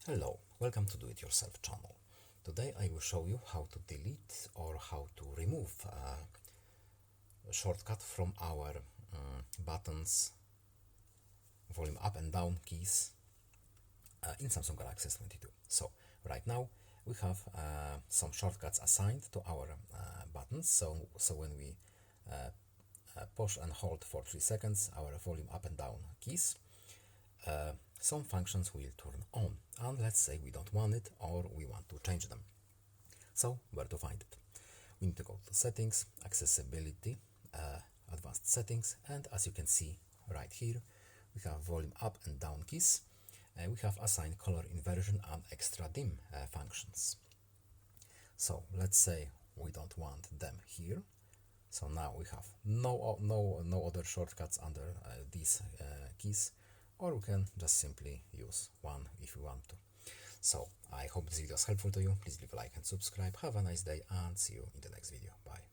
Hello, welcome to Do It Yourself channel. Today I will show you how to delete or how to remove a shortcut from our buttons, volume up and down keys in Samsung Galaxy S22. So right now we have some shortcuts assigned to our buttons. So when we push and hold for 3 seconds our volume up and down keys, some functions will turn on, and let's say we don't want it or we want to change them. So where to find it? We need to go to settings, accessibility, advanced settings, and as you can see right here we have volume up and down keys. We have assigned color inversion and extra dim functions. So let's say we don't want them here. So now we have no other shortcuts under these keys, or we can just simply use one if you want to. So I hope this video is helpful to you. Please leave a like and subscribe. Have a nice day and see you in the next video. Bye.